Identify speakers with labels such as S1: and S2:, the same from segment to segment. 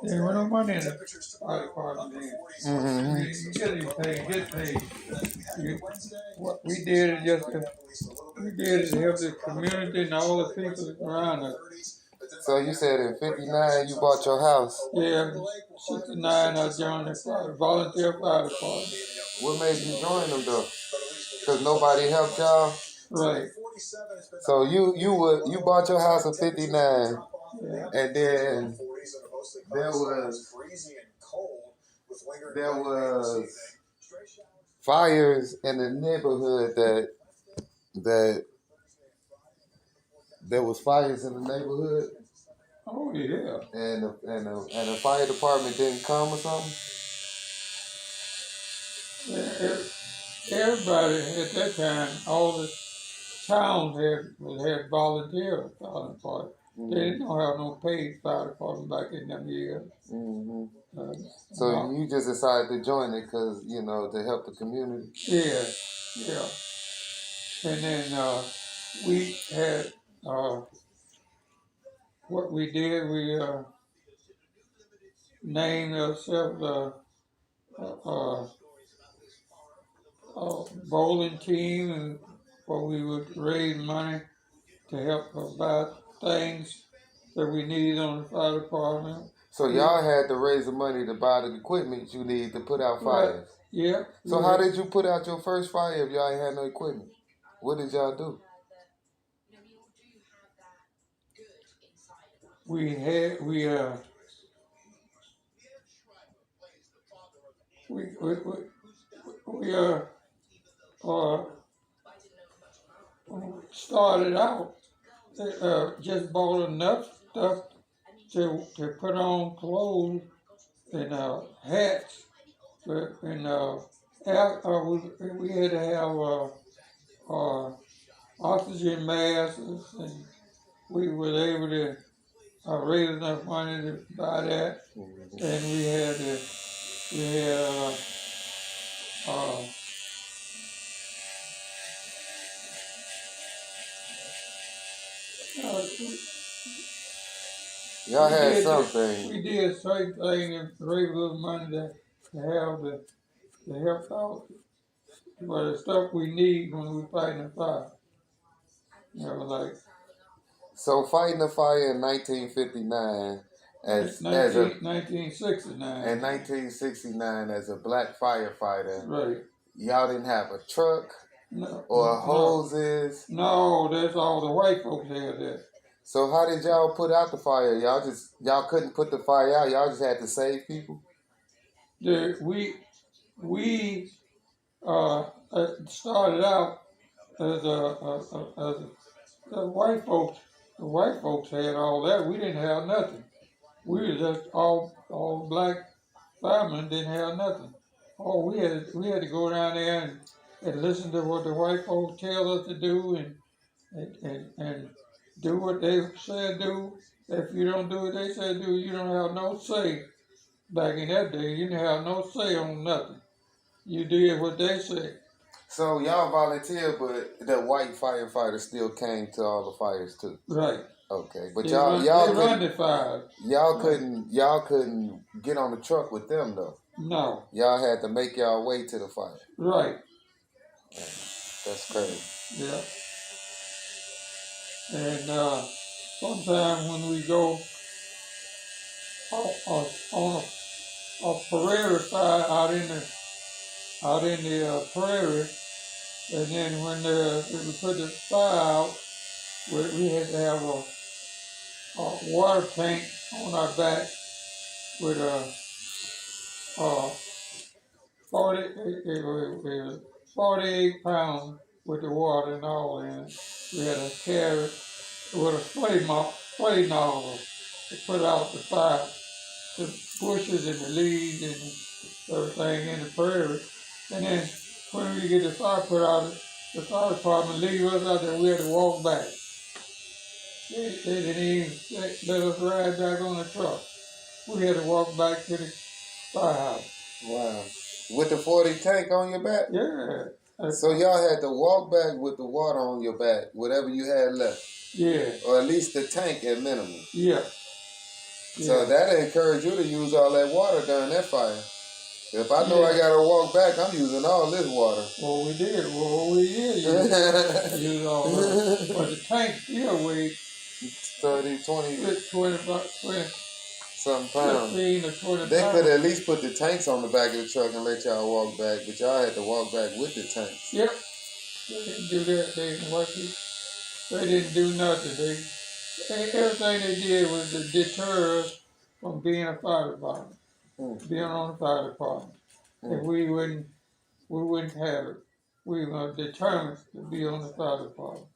S1: There was no money in the fire department then. You get paid. What we did is we did is help the community and all the people around us.
S2: So you said in '59 you bought your house.
S1: Yeah, '69 I joined the volunteer fire department.
S2: What made you join them though? Because nobody helped y'all.
S1: Right.
S2: So you bought your house in '59,
S1: yeah.
S2: And then there was fires in the neighborhood that there was fires in the neighborhood.
S1: Oh yeah.
S2: And the fire department didn't come or something.
S1: Yeah, everybody at that time, all the towns had volunteer fire department. They didn't have no paid fire department back in them years.
S2: So you just decided to join it because, to help the community?
S1: Yeah. And then we had, what we did, we named ourselves bowling team, and where we would raise money to help buy things that we need on the fire department.
S2: So y'all had to raise the money to buy the equipment you need to put out fires.
S1: Right. Yeah.
S2: So how did you put out your first fire if y'all ain't had no equipment? What did y'all do?
S1: We started out just bought enough stuff to put on clothes and hats, and we had to have oxygen masks, and we were able to raise enough money to buy that, and we had
S2: y'all had something.
S1: We did certain things and raise a little money to help out for the stuff we need when we fighting a fire.
S2: So fighting a fire in 1959 as
S1: 1969.
S2: In 1969 as a black firefighter.
S1: Right.
S2: Y'all didn't have a truck or hoses.
S1: No, that's all the white folks had that.
S2: So how did y'all put out the fire? Y'all couldn't put the fire out. Y'all just had to save people.
S1: We started out as the white folks. The white folks had all that. We didn't have nothing. We were just all black firemen didn't have nothing. Oh, we had to go down there and listen to what the white folks tell us to do and do what they said do. If you don't do what they said do, you don't have no say. Back in that day, you didn't have no say on nothing. You did what they said.
S2: So y'all volunteered, but the white firefighters still came to all the fires too.
S1: Right.
S2: Okay, but
S1: they
S2: y'all
S1: run the fires.
S2: Y'all couldn't get on the truck with them though.
S1: No.
S2: Y'all had to make y'all way to the fire.
S1: Right.
S2: That's crazy.
S1: Yeah. And sometimes when we go on a prairie fire out in the prairie, and then when we put the fire out, we had to have a water tank on our back with 48 pounds with the water and all in it. We had to carry it with a flame nozzle to put out the fire, the bushes and the leaves and everything in the prairie. And then when we get the fire put out, the fire department leave us out there, we had to walk back. They didn't even let us ride back on the truck. We had to walk back to the firehouse.
S2: Wow. With the 40 tank on your back?
S1: Yeah.
S2: So y'all had to walk back with the water on your back, whatever you had left.
S1: Yeah.
S2: Or at least the tank at minimum.
S1: Yeah.
S2: So that'll encourage you to use all that water during that fire. If I know I gotta walk back, I'm using all this water.
S1: Well, we did use all that. But the tank still weighed
S2: 30, 20,
S1: 20
S2: something pounds.
S1: 15 or 20
S2: They
S1: pounds.
S2: could at least put the tanks on the back of the truck and let y'all walk back, but y'all had to walk back with the tanks.
S1: Yep. They didn't do that. They didn't do nothing. Everything they did was to deter us from being a fire department, being on the fire department. If we wouldn't have it. We were determined to be on the fire department.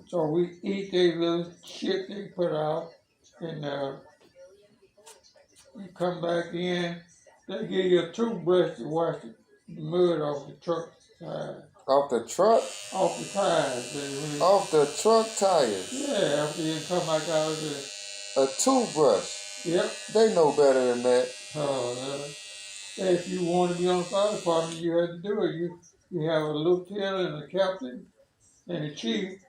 S1: So we eat their little shit they put out, and you come back in, they give you a toothbrush to wash the mud off the truck tires.
S2: Off the truck?
S1: Off the tires.
S2: Off the truck tires?
S1: Yeah, after you come back out of there.
S2: A toothbrush?
S1: Yep.
S2: They know better than that.
S1: If you want to be on the fire department, you had to do it. You have a lieutenant and a captain and a chief,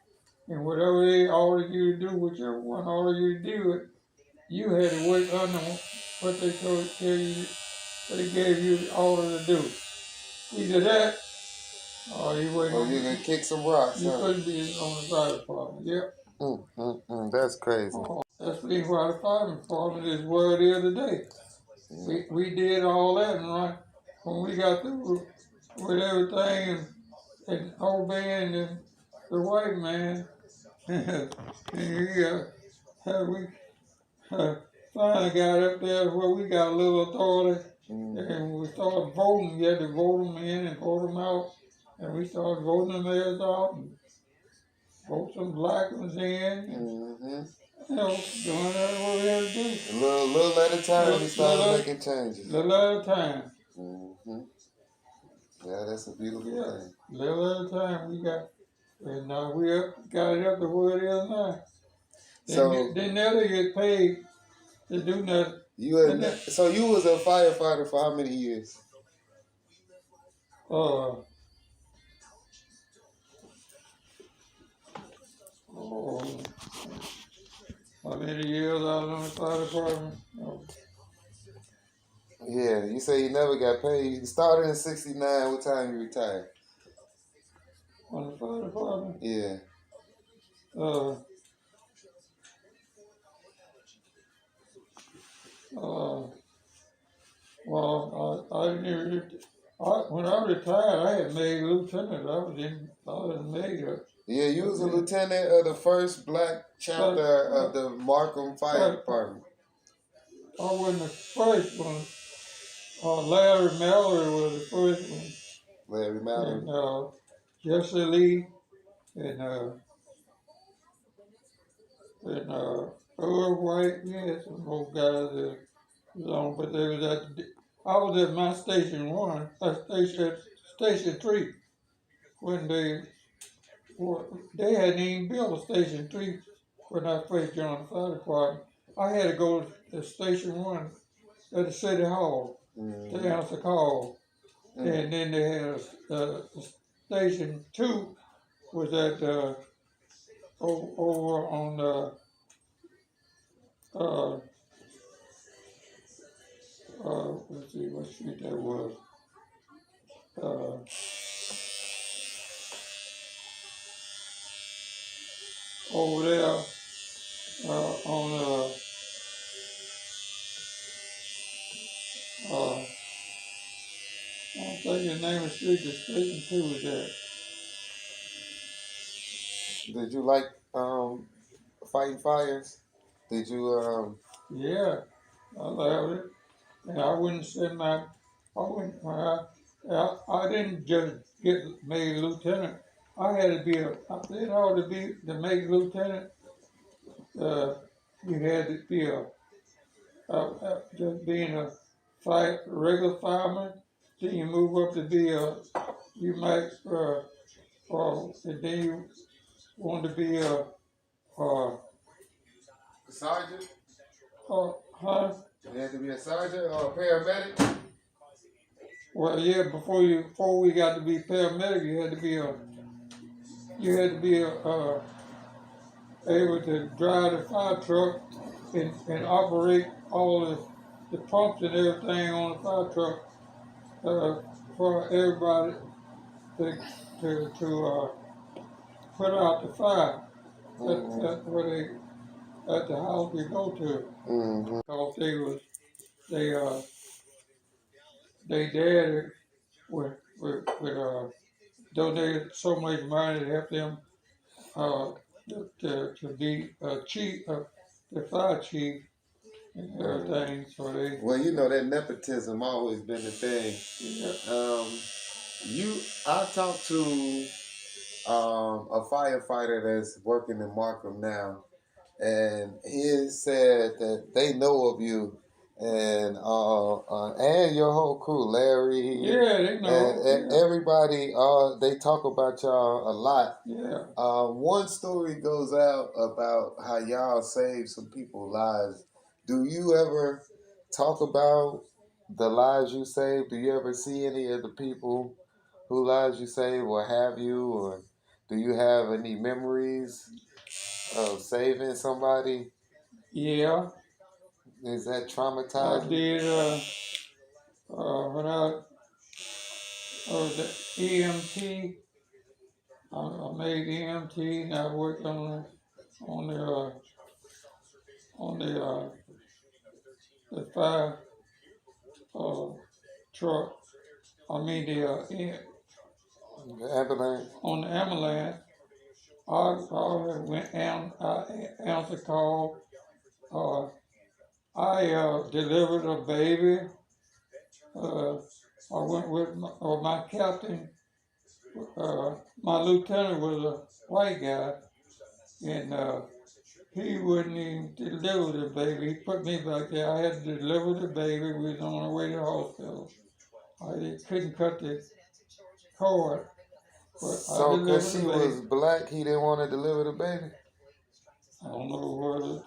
S1: and whatever they ordered you to do, whichever one ordered you to do it, you had to wait under what they tell you, they gave you the order to do. Either that, or you wait.
S2: Or you can kick some rocks.
S1: You couldn't be on the fire department. Yep.
S2: That's crazy.
S1: That's being why the fire department is where it is today. We did all that, and right when we got through with everything and obeying the white man, and we finally got up there where we got a little authority, and we started voting. You had to vote them in and vote them out, and we started voting them mayors out and vote some black ones in. You know, doing what we had to do.
S2: A little at a time, we started making changes.
S1: Little at a time.
S2: Yeah, that's a beautiful thing.
S1: Little at a time, we got it up to where it is now. They never get paid to do nothing.
S2: So you was a firefighter for how many years?
S1: How many years I was on the fire department?
S2: Yeah, you say you never got paid. You started in '69. What time you retired?
S1: On the fire department?
S2: Yeah.
S1: Well, I didn't. When I retired, I had made lieutenant. I was major.
S2: Yeah, you was a lieutenant of the first black chapter of the Markham Fire Department.
S1: I wasn't the first one. Larry Mallory was the first one.
S2: Larry Mallory.
S1: And Jesse Lee and Earl White. Yeah, some more guys that was on, but they was I was at my station 1, station 3, when they hadn't even built a station 3 when I first joined the fire department. I had to go to station 1 at the city hall to answer call, and then they had station 2 was at over on let's see what street that was. Over there on I don't think the name of the street, the station 2 was there.
S2: Did you like fighting fires? Did you
S1: Yeah, I loved it. And I wouldn't send I didn't just get made lieutenant. I had to be in order to make lieutenant, you had to be just being a regular fireman. Then you move up to be you might, and then you want to be a
S2: sergeant?
S1: Huh?
S2: You had to be a sergeant or a paramedic?
S1: Well, yeah. Before we got to be paramedic, you had to be able to drive the fire truck and operate all the pumps and everything on the fire truck for everybody to put out the fire at where at the house we go to. Because they dad would donated so much money to help them to be chief, the fire chief and everything. So they.
S2: Well, you know that nepotism always been the thing.
S1: Yeah.
S2: I talked to a firefighter that's working in Markham now, and he said that they know of you and your whole crew, Larry.
S1: Yeah, they know.
S2: And everybody, they talk about y'all a lot.
S1: Yeah.
S2: One story goes out about how y'all saved some people's lives. Do you ever talk about the lives you saved? Do you ever see any of the people whose lives you saved, or have you, or do you have any memories of saving somebody?
S1: Yeah.
S2: Is that
S1: I
S2: traumatizing?
S1: did when I was the EMT. I made EMT, and I worked on the on the fire truck. I mean
S2: The ambulance?
S1: on the ambulance. I went and answered call. I delivered a baby. I went with my captain. My lieutenant was a white guy, and he wouldn't even deliver the baby. He put me back there. I had to deliver the baby. We was on our way to the hospital. I couldn't cut the cord, but
S2: So, because she was black, he didn't want to deliver the baby?
S1: I don't know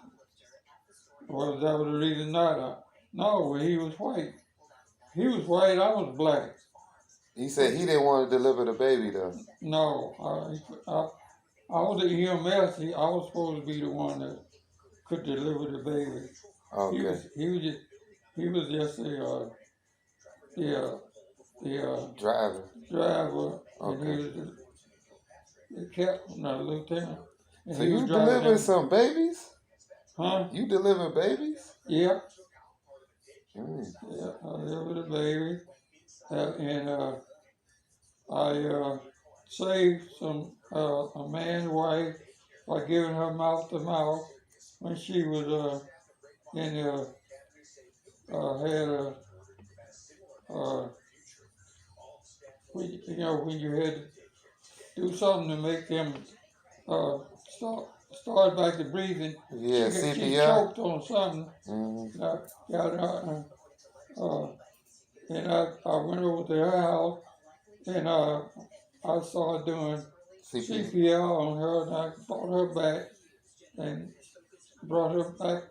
S1: whether that was the reason not. No, he was white. He was white, I was black.
S2: He said he didn't want to deliver the baby, though.
S1: No, I was at EMS. I was supposed to be the one that could deliver the baby.
S2: Okay.
S1: He was just the
S2: driver.
S1: Driver,
S2: Okay.
S1: and he was the captain, the lieutenant. And
S2: So
S1: he
S2: you
S1: was driving
S2: delivered some babies?
S1: Huh?
S2: You deliver babies?
S1: Yeah.
S2: Mm.
S1: Yeah, I delivered a baby, and I saved a man's wife by giving her mouth to mouth when she was in had a when you had to do something to make them uh, start back to breathing.
S2: Yeah,
S1: She
S2: CPR.
S1: choked on something. Got out, and I went over to her house, and I started doing CPR on her, and I brought her back and brought her back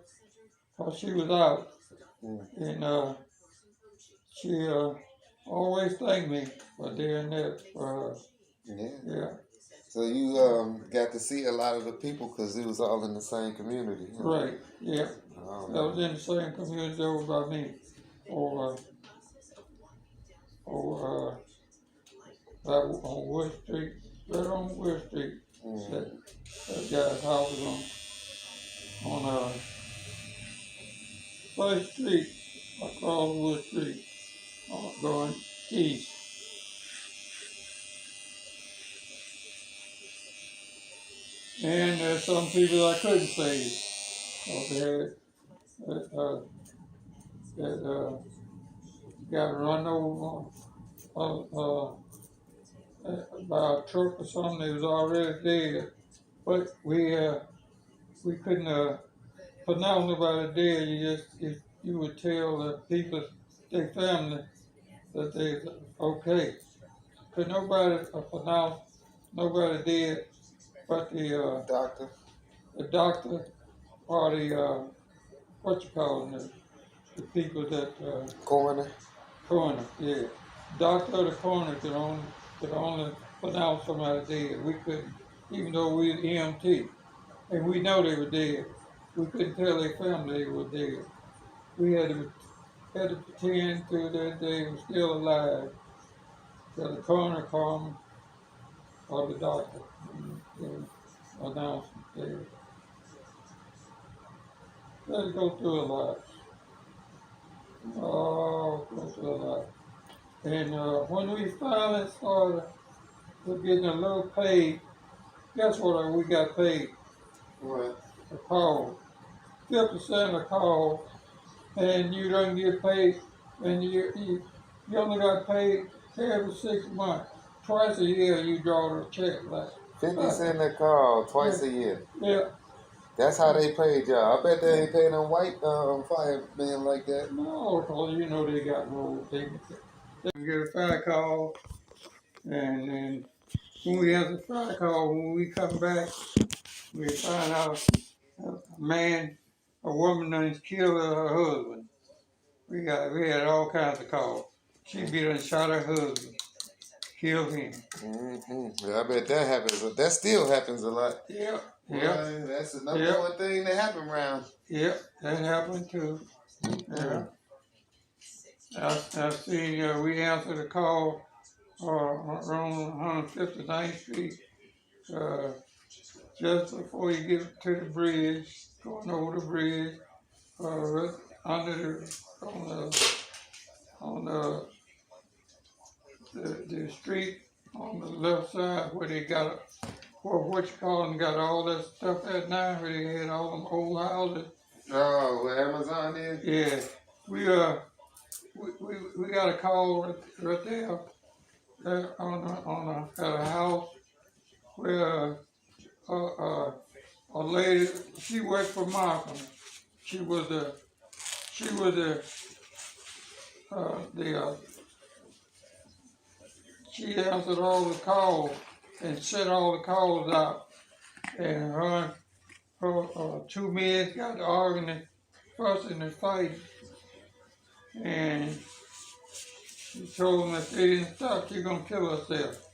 S1: because she was out. And she always thanked me for doing that for her. Yeah.
S2: So you got to see a lot of the people because it was all in the same community. Huh?
S1: Right, yeah. That was in the same community over by me. Over on Wood Street, right on Wood Street. That guy's house was on First Street, across Wood Street, going east. And there's some people I couldn't save. Okay, that got run over by a truck or something. They was already dead, but we couldn't pronounce nobody dead. You would tell the people, their family, that they okay. Could nobody pronounce nobody dead, but the doctor or the what you call them, the people that
S2: Coroner.
S1: coroner, yeah. Doctor or the coroner could only pronounce somebody dead. We couldn't, even though we were EMT, and we know they were dead. We couldn't tell their family they were dead. we had to pretend through that they were still alive till the coroner called or the doctor. And they announced they had to go through a lot. Oh, go through a lot. And when we finally started getting a little paid, guess what we got paid?
S2: What?
S1: A call. 50 cents a call, and you don't get paid, and you only got paid every 6 months. Twice a year you draw the check like
S2: 50 cents a call twice a year.
S1: yeah.
S2: That's how they paid y'all. I bet they ain't paying them white firemen like that.
S1: No, because you know they got rules. They get a fire call, and then when we have the fire call, when we come back, we find out a woman done killed her husband. We had all kinds of calls. She beat and shot her husband, killed him.
S2: Yeah, I bet that happens. That still happens a lot.
S1: Yeah,
S2: well, that's the number one thing that happen around.
S1: Yep, that happened too. Yeah. I seen we answered a call around 159th Street just before you get to the bridge, going over the bridge, under on the street on the left side where they got what you call them, got all that stuff at now, where they had all them old houses.
S2: Oh, where Amazon is?
S1: Yeah, we got a call right there at a house where a lady, she worked for Malcolm. She was the she answered all the calls and sent all the calls out. And her two men got arguing, fussing and fighting. And she told them if they didn't stop, she's gonna kill herself.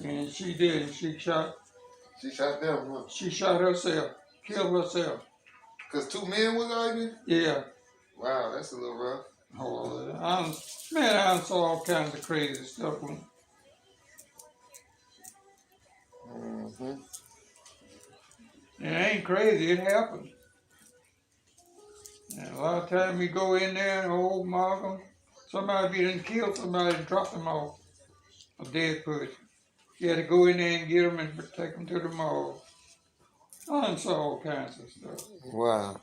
S1: And she did. She shot
S2: them, huh?
S1: She shot herself, killed herself.
S2: Because two men was arguing?
S1: Yeah.
S2: Wow, that's a little rough.
S1: Oh, I saw all kinds of crazy stuff. It ain't crazy, it happens. And a lot of times you go in there and old Malcolm, somebody be done killed somebody and drop them off, a dead person. You had to go in there and get them and take them to the morgue. I saw all kinds of stuff.
S2: Wow.